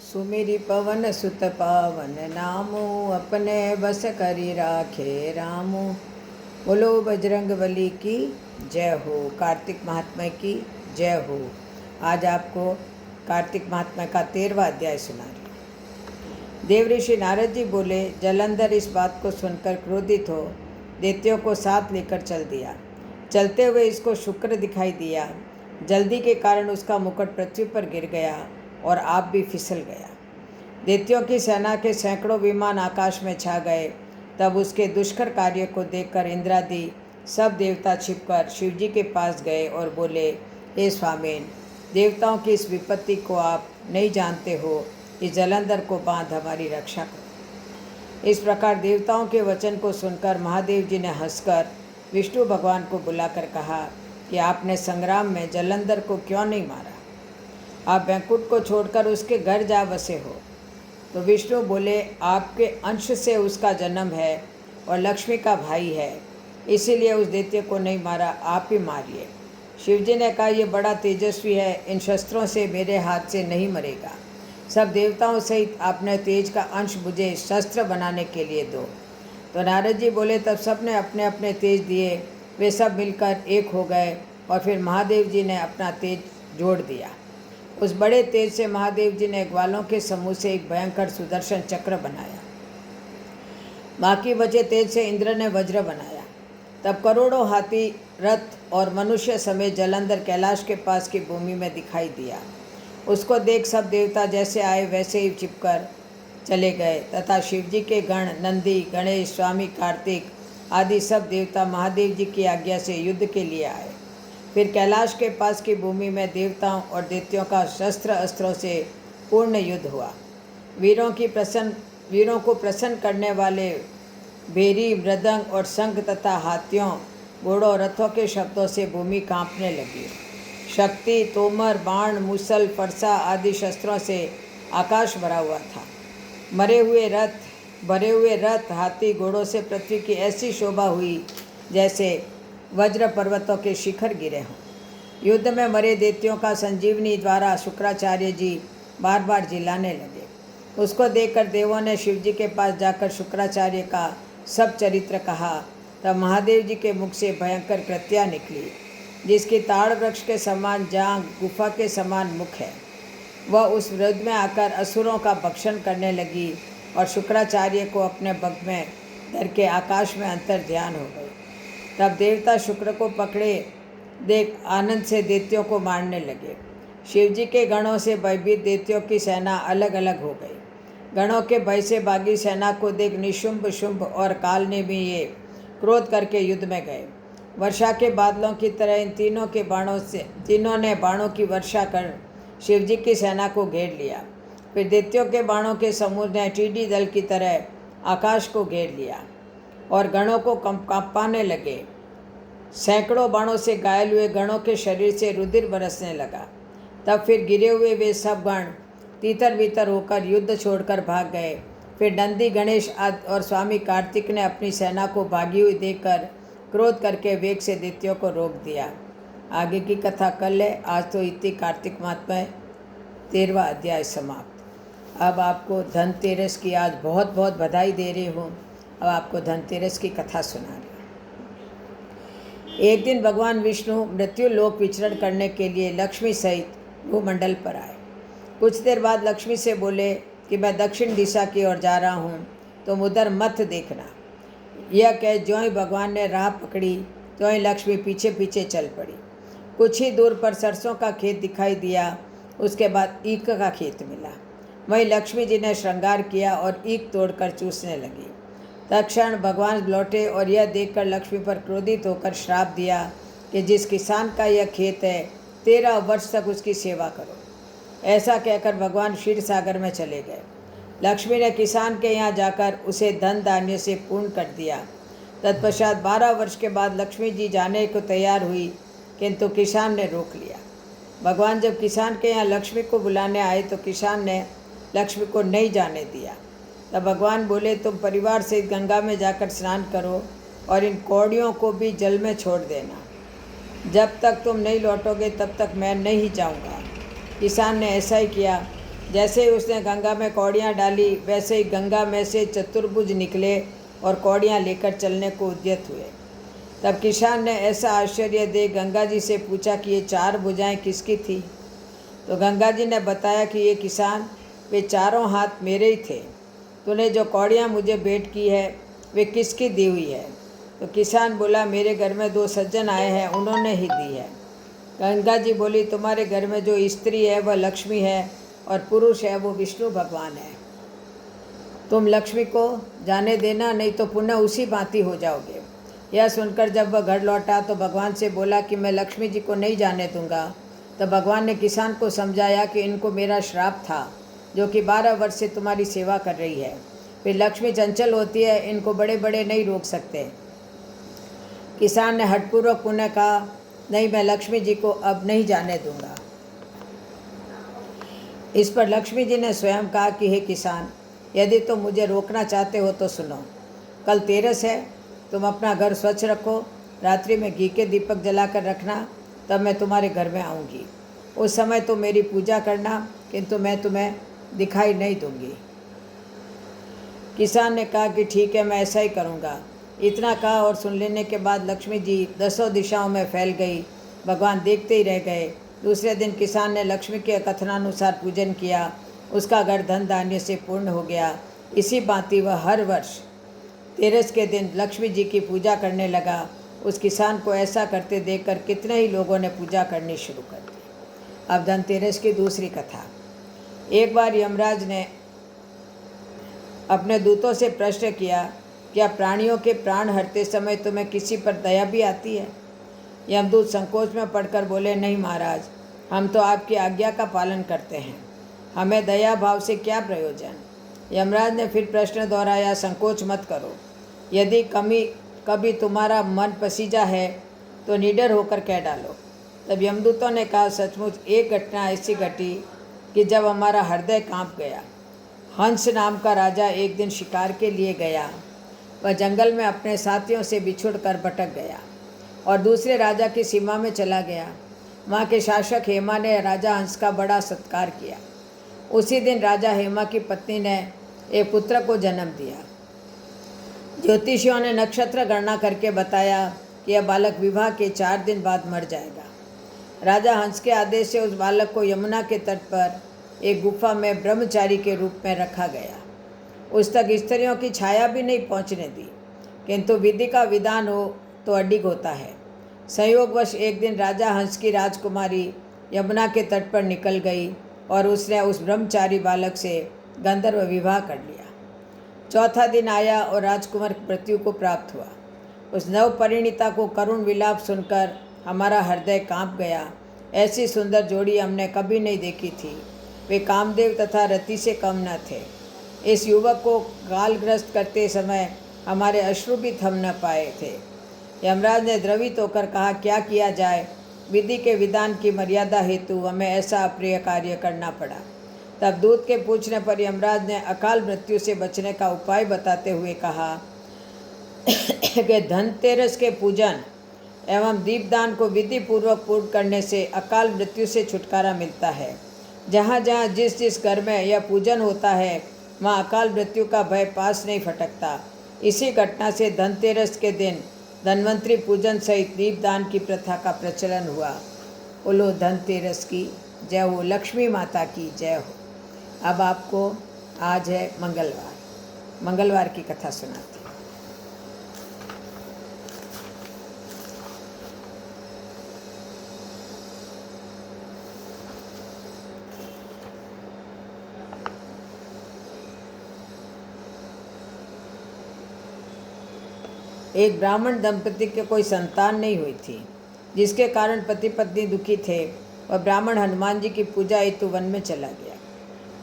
सुमिरि पवन सुत पावन नामो, अपने बस करी राखे रामो। बोलो बजरंग बली की जय हो, कार्तिक महात्म्य की जय हो। आज आपको कार्तिक महात्म्य का 13वां अध्याय सुना रही हूँ। देव ऋषि नारद जी बोले, जलंधर इस बात को सुनकर क्रोधित हो दैत्यों को साथ लेकर चल दिया। चलते हुए इसको शुक्र दिखाई दिया। जल्दी के कारण उसका मुकुट पृथ्वी पर गिर गया और आप भी फिसल गया। दैत्यों की सेना के सैकड़ों विमान आकाश में छा गए। तब उसके दुष्कर कार्य को देखकर इंद्रादि सब देवता छिपकर शिवजी के पास गए और बोले, हे स्वामीन, देवताओं की इस विपत्ति को आप नहीं जानते हो, इस जलंधर को बांध हमारी रक्षा करो। इस प्रकार देवताओं के वचन को सुनकर महादेव जी ने हंसकर विष्णु भगवान को बुलाकर कहा कि आपने संग्राम में जलंधर को क्यों नहीं मारा? आप वैकुंठ को छोड़कर उसके घर जा बसे हो। तो विष्णु बोले, आपके अंश से उसका जन्म है और लक्ष्मी का भाई है, इसीलिए उस दैत्य को नहीं मारा, आप ही मारिए। शिवजी ने कहा, यह बड़ा तेजस्वी है, इन शस्त्रों से मेरे हाथ से नहीं मरेगा। सब देवताओं सहित आपने तेज का अंश मुझे शस्त्र बनाने के लिए दो। तो नारद जी बोले, तब सब ने अपने अपने तेज दिए। वे सब मिलकर एक हो गए और फिर महादेव जी ने अपना तेज जोड़ दिया। उस बड़े तेज से महादेव जी ने ग्वालों के समूह से एक भयंकर सुदर्शन चक्र बनाया। बाकी बचे तेज से इंद्र ने वज्र बनाया। तब करोड़ों हाथी, रथ और मनुष्य समेत जलंधर कैलाश के पास की भूमि में दिखाई दिया। उसको देख सब देवता जैसे आए वैसे ही छिपकर चले गए तथा शिवजी के गण नंदी, गणेश, स्वामी कार्तिक आदि सब देवता महादेव जी की आज्ञा से युद्ध के लिए आए। फिर कैलाश के पास की भूमि में देवताओं और दैत्यों का शस्त्र अस्त्रों से पूर्ण युद्ध हुआ। वीरों को प्रसन्न करने वाले भेरी, मृदंग और शंख तथा हाथियों, घोड़ों, रथों के शब्दों से भूमि कांपने लगी। शक्ति, तोमर, बाण, मूसल, फरसा आदि शस्त्रों से आकाश भरा हुआ था। भरे हुए रथ, हाथी, घोड़ों से पृथ्वी की ऐसी शोभा हुई जैसे वज्र पर्वतों के शिखर गिरे हों। युद्ध में मरे दैत्यों का संजीवनी द्वारा शुक्राचार्य जी बार बार जिलाने लगे। उसको देखकर देवों ने शिवजी के पास जाकर शुक्राचार्य का सब चरित्र कहा। तब महादेव जी के मुख से भयंकर कृत्या निकली, जिसकी ताड़ वृक्ष के समान जांघ, गुफा के समान मुख है। वह उस विरोध में आकर असुरों का भक्षण करने लगी और शुक्राचार्य को अपने बग में धर के आकाश में अंतर ध्यान हो गई। तब देवता शुक्र को पकड़े देख आनंद से दैत्यों को मारने लगे। शिवजी के गणों से भयभीत दैत्यों की सेना अलग अलग हो गई। गणों के भय से भागी सेना को देख निशुंभ, शुंभ और काल ने भी ये क्रोध करके युद्ध में गए। वर्षा के बादलों की तरह इन तीनों ने बाणों की वर्षा कर शिवजी की सेना को घेर लिया। फिर दैत्यों के बाणों के समूह ने टिड्डी दल की तरह आकाश को घेर लिया और गणों को कांपाने लगे। सैकड़ों बाणों से घायल हुए गणों के शरीर से रुधिर बरसने लगा। तब फिर गिरे हुए वे सब गण तीतर बीतर होकर युद्ध छोड़कर भाग गए। फिर नंदी, गणेश और स्वामी कार्तिक ने अपनी सेना को भागी हुई देखकर क्रोध करके वेग से दैत्यों को रोक दिया। आगे की कथा कल है। आज तो इतनी कार्तिक महात्म्य 13वां अध्याय समाप्त। अब आपको धनतेरस की आज बहुत बहुत बधाई दे रही हूँ। अब आपको धनतेरस की कथा सुना रही हूँ। एक दिन भगवान विष्णु मृत्यु लोक विचरण करने के लिए लक्ष्मी सहित भूमंडल पर आए। कुछ देर बाद लक्ष्मी से बोले कि मैं दक्षिण दिशा की ओर जा रहा हूँ, तुम उधर मत देखना। यह कह ज्यों ही भगवान ने राह पकड़ी त्यों ही लक्ष्मी पीछे पीछे चल पड़ी। कुछ ही दूर पर सरसों का खेत दिखाई दिया। उसके बाद ईख का खेत मिला। वहीं लक्ष्मी जी ने श्रृंगार किया और ईख तोड़कर चूसने लगी। तत्क्षण भगवान लौटे और यह देखकर लक्ष्मी पर क्रोधित होकर श्राप दिया कि जिस किसान का यह खेत है 13 वर्ष तक उसकी सेवा करो। ऐसा कहकर भगवान क्षीर सागर में चले गए। लक्ष्मी ने किसान के यहाँ जाकर उसे धन धान्य से पूर्ण कर दिया। तत्पश्चात 12 वर्ष के बाद लक्ष्मी जी जाने को तैयार हुई, किंतु किसान ने रोक लिया। भगवान जब किसान के यहाँ लक्ष्मी को बुलाने आए तो किसान ने लक्ष्मी को नहीं जाने दिया। तब भगवान बोले, तुम परिवार से गंगा में जाकर स्नान करो और इन कौड़ियों को भी जल में छोड़ देना। जब तक तुम नहीं लौटोगे तब तक मैं नहीं जाऊंगा। किसान ने ऐसा ही किया। जैसे ही उसने गंगा में कौड़ियाँ डाली, वैसे ही गंगा में से चतुर्भुज निकले और कौड़ियाँ लेकर चलने को उद्यत हुए। तब किसान ने ऐसा आश्चर्य देख गंगा जी से पूछा कि ये 4 भुजाएं किसकी थी। तो गंगा जी ने बताया कि ये किसान, वे चारों हाथ मेरे ही थे। तूने जो कौड़ियाँ मुझे भेंट की है वे किसकी दी हुई है। तो किसान बोला, मेरे घर में 2 सज्जन आए हैं, उन्होंने ही दी है। गंगा जी बोली, तुम्हारे घर में जो स्त्री है वह लक्ष्मी है और पुरुष है वो विष्णु भगवान है। तुम लक्ष्मी को जाने देना, नहीं तो पुनः उसी भांति हो जाओगे। यह सुनकर जब वह घर लौटा तो भगवान से बोला कि मैं लक्ष्मी जी को नहीं जाने दूंगा। तब भगवान ने किसान को समझाया कि इनको मेरा श्राप था, जो कि 12 वर्ष से तुम्हारी सेवा कर रही है। फिर लक्ष्मी चंचल होती है, इनको बड़े बड़े नहीं रोक सकते। किसान ने हठपूर्वक पुनः कहा, नहीं, मैं लक्ष्मी जी को अब नहीं जाने दूंगा। इस पर लक्ष्मी जी ने स्वयं कहा कि हे किसान, यदि तुम मुझे रोकना चाहते हो तो सुनो। कल तेरस है, तुम अपना घर स्वच्छ रखो, रात्रि में घी के दीपक जलाकर रखना, तब मैं तुम्हारे घर में आऊँगी। उस समय तुम मेरी पूजा करना, किंतु मैं तुम्हें दिखाई नहीं दूंगी। किसान ने कहा कि ठीक है, मैं ऐसा ही करूँगा। इतना कहा और सुन लेने के बाद लक्ष्मी जी 10 दिशाओं में फैल गई। भगवान देखते ही रह गए। दूसरे दिन किसान ने लक्ष्मी के कथनानुसार पूजन किया। उसका घर धन धान्य से पूर्ण हो गया। इसी भांति वह हर वर्ष तेरस के दिन लक्ष्मी जी की पूजा करने लगा। उस किसान को ऐसा करते देखकर कितने ही लोगों ने पूजा करनी शुरू कर दी। अब धनतेरस की दूसरी कथा। एक बार यमराज ने अपने दूतों से प्रश्न किया, क्या प्राणियों के प्राण हरते समय तुम्हें किसी पर दया भी आती है। यमदूत संकोच में पड़कर बोले, नहीं महाराज, हम तो आपकी आज्ञा का पालन करते हैं, हमें दया भाव से क्या प्रयोजन। यमराज ने फिर प्रश्न दोहराया, संकोच मत करो, यदि कभी तुम्हारा मन पसीजा है तो निडर होकर कह डालो। तब यमदूतों ने कहा, सचमुच एक घटना ऐसी घटी कि जब हमारा हृदय कांप गया। हंस नाम का राजा एक दिन शिकार के लिए गया। वह जंगल में अपने साथियों से बिछुड़कर भटक गया और दूसरे राजा की सीमा में चला गया। वहाँ के शासक हेमा ने राजा हंस का बड़ा सत्कार किया। उसी दिन राजा हेमा की पत्नी ने एक पुत्र को जन्म दिया। ज्योतिषियों ने नक्षत्र गणना करके बताया कि यह बालक विवाह के 4 दिन बाद मर जाएगा। राजा हंस के आदेश से उस बालक को यमुना के तट पर एक गुफा में ब्रह्मचारी के रूप में रखा गया। उस तक स्त्रियों की छाया भी नहीं पहुंचने दी, किंतु विधि का विधान हो तो अडिग होता है। संयोगवश एक दिन राजा हंस की राजकुमारी यमुना के तट पर निकल गई और उसने उस ब्रह्मचारी बालक से गंधर्व विवाह कर लिया। चौथा दिन आया और राजकुमार मृत्यु को प्राप्त हुआ। उस नवपरिणीता को करुण विलाप सुनकर हमारा हृदय कांप गया। ऐसी सुंदर जोड़ी हमने कभी नहीं देखी थी। वे कामदेव तथा रति से कम न थे। इस युवक को गालग्रस्त करते समय हमारे अश्रु भी थम न पाए थे। यमराज ने द्रवित होकर कहा, क्या किया जाए, विधि के विधान की मर्यादा हेतु हमें ऐसा अप्रिय कार्य करना पड़ा। तब दूत के पूछने पर यमराज ने अकाल मृत्यु से बचने का उपाय बताते हुए कहा कि धनतेरस के पूजन एवं दीपदान को विधि पूर्वक पूर्ण करने से अकाल मृत्यु से छुटकारा मिलता है। जहाँ जहाँ जिस जिस घर में यह पूजन होता है वहाँ अकाल मृत्यु का भय पास नहीं फटकता। इसी घटना से धनतेरस के दिन धन्वंतरी पूजन सहित दीपदान की प्रथा का प्रचलन हुआ। बोलो धनतेरस की जय हो, लक्ष्मी माता की जय हो। अब आपको आज है मंगलवार की कथा सुनाती। एक ब्राह्मण दंपति के कोई संतान नहीं हुई थी, जिसके कारण पति पत्नी दुखी थे। वह ब्राह्मण हनुमान जी की पूजा हेतु वन में चला गया।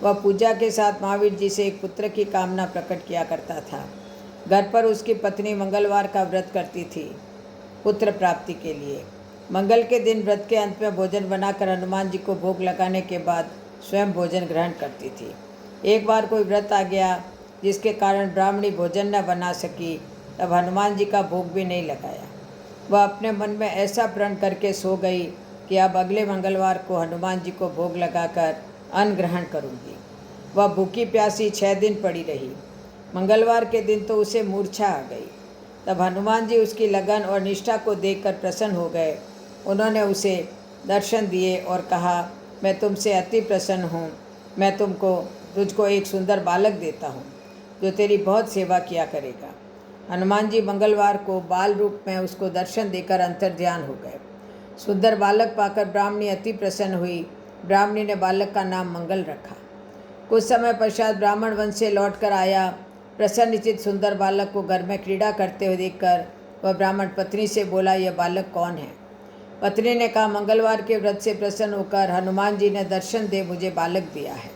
वह पूजा के साथ महावीर जी से एक पुत्र की कामना प्रकट किया करता था। घर पर उसकी पत्नी मंगलवार का व्रत करती थी पुत्र प्राप्ति के लिए। मंगल के दिन व्रत के अंत में भोजन बनाकर हनुमान जी को भोग लगाने के बाद स्वयं भोजन ग्रहण करती थी। एक बार कोई व्रत आ गया जिसके कारण ब्राह्मणी भोजन न बना सकी, तब हनुमान जी का भोग भी नहीं लगाया। वह अपने मन में ऐसा प्रण करके सो गई कि अब अगले मंगलवार को हनुमान जी को भोग लगाकर अन्न ग्रहण करूँगी। वह भूखी प्यासी 6 दिन पड़ी रही। मंगलवार के दिन तो उसे मूर्छा आ गई। तब हनुमान जी उसकी लगन और निष्ठा को देखकर प्रसन्न हो गए। उन्होंने उसे दर्शन दिए और कहा, मैं तुमसे अति प्रसन्न हूँ। मैं तुझको एक सुंदर बालक देता हूँ जो तेरी बहुत सेवा किया करेगा। हनुमान जी मंगलवार को बाल रूप में उसको दर्शन देकर अंतर्ध्यान हो गए। सुंदर बालक पाकर ब्राह्मणी अति प्रसन्न हुई। ब्राह्मणी ने बालक का नाम मंगल रखा। कुछ समय पश्चात ब्राह्मण वंश से लौटकर आया। प्रसन्नचित्त सुंदर बालक को घर में क्रीड़ा करते हुए देखकर वह ब्राह्मण पत्नी से बोला, यह बालक कौन है? पत्नी ने कहा, मंगलवार के व्रत से प्रसन्न होकर हनुमान जी ने दर्शन दे मुझे बालक दिया है।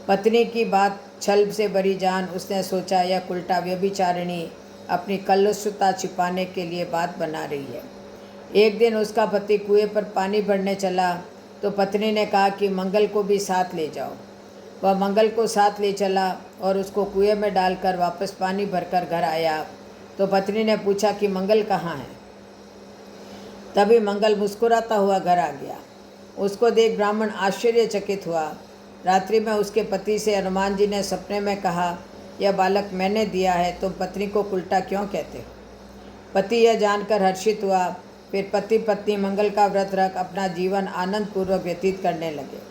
पत्नी की बात छल से भरी जान उसने सोचा, यह उल्टा व्यभिचारिणी अपनी कलुषता छिपाने के लिए बात बना रही है। एक दिन उसका पति कुएं पर पानी भरने चला तो पत्नी ने कहा कि मंगल को भी साथ ले जाओ। वह मंगल को साथ ले चला और उसको कुएं में डालकर वापस पानी भरकर घर आया तो पत्नी ने पूछा कि मंगल कहाँ है? तभी मंगल मुस्कुराता हुआ घर आ गया। उसको देख ब्राह्मण आश्चर्यचकित हुआ। रात्रि में उसके पति से हनुमान जी ने सपने में कहा, यह बालक मैंने दिया है, तुम पत्नी को उल्टा क्यों कहते हो? पति यह जानकर हर्षित हुआ। फिर पति पत्नी मंगल का व्रत रख अपना जीवन आनंद पूर्वक व्यतीत करने लगे।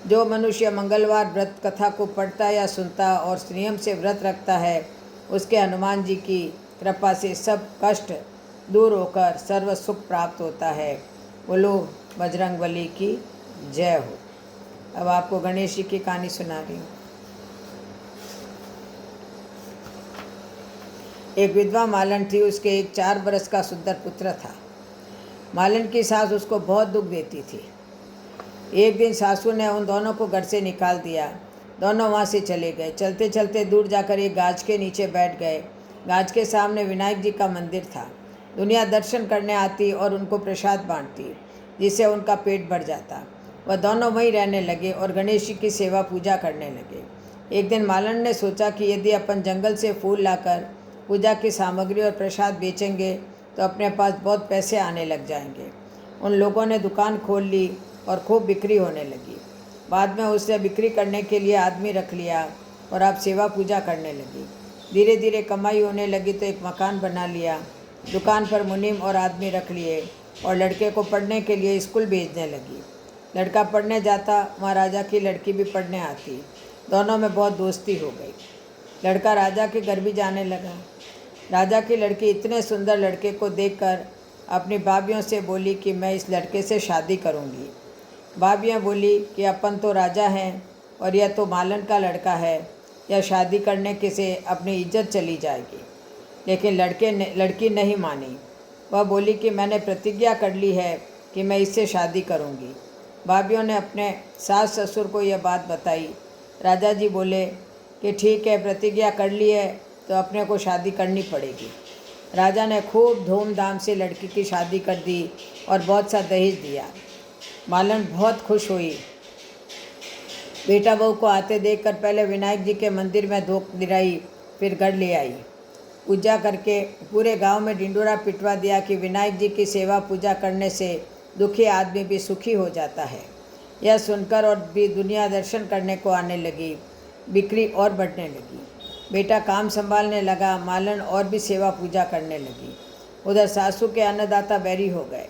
जो मनुष्य मंगलवार व्रत कथा को पढ़ता या सुनता और संयम से व्रत रखता है, उसके हनुमान जी की कृपा से सब कष्ट दूर होकर सर्व सुख प्राप्त होता है। बोलो बजरंगबली की जय हो। अब आपको गणेश जी की कहानी सुना रही हूँ। एक विधवा मालन थी। उसके एक 4 बरस का सुंदर पुत्र था। मालन की सास उसको बहुत दुख देती थी। एक दिन सासू ने उन दोनों को घर से निकाल दिया। दोनों वहाँ से चले गए। चलते चलते दूर जाकर एक गाछ के नीचे बैठ गए। गाछ के सामने विनायक जी का मंदिर था। दुनिया दर्शन करने आती और उनको प्रसाद बांटती, जिससे उनका पेट भर जाता। वह दोनों वहीं रहने लगे और गणेश जी की सेवा पूजा करने लगे। एक दिन मालन ने सोचा कि यदि अपन जंगल से फूल लाकर पूजा की सामग्री और प्रसाद बेचेंगे तो अपने पास बहुत पैसे आने लग जाएंगे। उन लोगों ने दुकान खोल ली और खूब बिक्री होने लगी। बाद में उसने बिक्री करने के लिए आदमी रख लिया और अब सेवा पूजा करने लगी। धीरे धीरे कमाई होने लगी तो एक मकान बना लिया। दुकान पर मुनीम और आदमी रख लिए और लड़के को पढ़ने के लिए स्कूल भेजने लगी। लड़का पढ़ने जाता, वहाँ राजा की लड़की भी पढ़ने आती। दोनों में बहुत दोस्ती हो गई। लड़का राजा के घर भी जाने लगा। राजा की लड़की इतने सुंदर लड़के को देखकर अपनी भाभियों से बोली कि मैं इस लड़के से शादी करूंगी। भाभियाँ बोली कि अपन तो राजा हैं और यह तो मालन का लड़का है, यह शादी करने के से अपनी इज्जत चली जाएगी। लेकिन लड़की नहीं मानी। वह बोली कि मैंने प्रतिज्ञा कर ली है कि मैं इससे शादी करूंगी। भाभियों ने अपने सास ससुर को यह बात बताई। राजा जी बोले कि ठीक है, प्रतिज्ञा कर ली है तो अपने को शादी करनी पड़ेगी। राजा ने खूब धूमधाम से लड़की की शादी कर दी और बहुत सा दहेज दिया। मालन बहुत खुश हुई। बेटा बहू को आते देखकर पहले विनायक जी के मंदिर में धूप दिलाई, फिर घर ले आई। पूजा करके पूरे गांव में ढिंडोरा पिटवा दिया कि विनायक जी की सेवा पूजा करने से दुखी आदमी भी सुखी हो जाता है। यह सुनकर और भी दुनिया दर्शन करने को आने लगी। बिक्री और बढ़ने लगी। बेटा काम संभालने लगा। मालन और भी सेवा पूजा करने लगी। उधर सासू के अन्नदाता बैरी हो गए।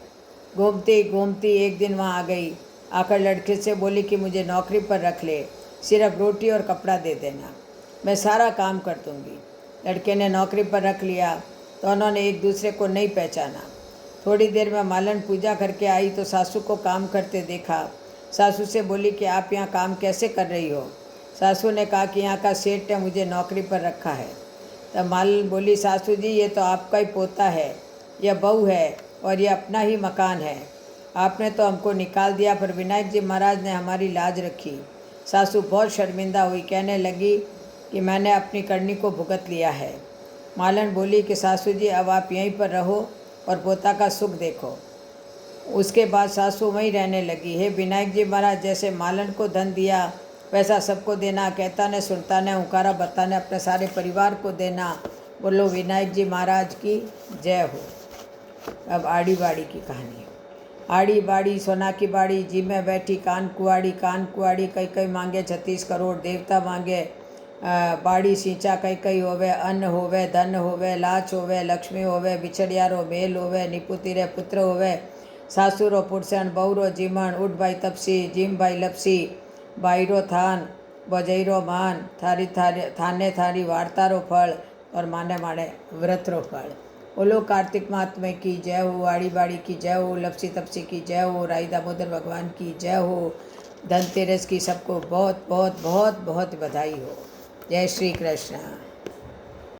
घूमती घूमती एक दिन वहाँ आ गई। आकर लड़के से बोली कि मुझे नौकरी पर रख ले, सिर्फ रोटी और कपड़ा दे देना, मैं सारा काम कर दूँगी। लड़के ने नौकरी पर रख लिया तो उन्होंने एक दूसरे को नहीं पहचाना। थोड़ी देर में मालन पूजा करके आई तो सासू को काम करते देखा। सासू से बोली कि आप यहाँ काम कैसे कर रही हो? सासू ने कहा कि यहाँ का सेठ ने मुझे नौकरी पर रखा है। तब मालन बोली, सासू जी ये तो आपका ही पोता है, यह बहू है और यह अपना ही मकान है। आपने तो हमको निकाल दिया पर विनायक जी महाराज ने हमारी लाज रखी। सासू बहुत शर्मिंदा हुई, कहने लगी कि मैंने अपनी करनी को भुगत लिया है। मालन बोली कि सासू जी अब आप यहीं पर रहो और पोता का सुख देखो। उसके बाद सासू वहीं रहने लगी। हे विनायक जी महाराज, जैसे मालन को धन दिया वैसा सबको देना, कहता ने सुनता ने हुंकारा बता ने अपने सारे परिवार को देना। बोलो विनायक जी महाराज की जय हो। अब आड़ी बाड़ी की कहानी। आड़ी बाड़ी सोना की बाड़ी, जी में बैठी कान कुआड़ी, कई कई मांगे 36 करोड़, देवता मांगे बाड़ी सींचा कई कई होवे, अन्न होवे, धन होवे, लाच होवे, लक्ष्मी होवे, बिछड़ियारो मेल होवे, निपुतिरे पुत्र होवे, सासुरो पुरसण, बहुरो जीमण, उठ भाई तपसी, जिम भाई लपसी, बाईरो थान, बजैरो मान, थाने थारी वार्तारो फल, और माने माने व्रतरो फल। बोलो कार्तिक महात्मे की जय हो, आड़ी बाड़ी की जय हो, लपसी तपसी की जय हो, राई दामोदर भगवान की जय हो। धनतेरस की सबको बहुत बहुत बहुत बहुत बधाई हो। जय श्री कृष्ण।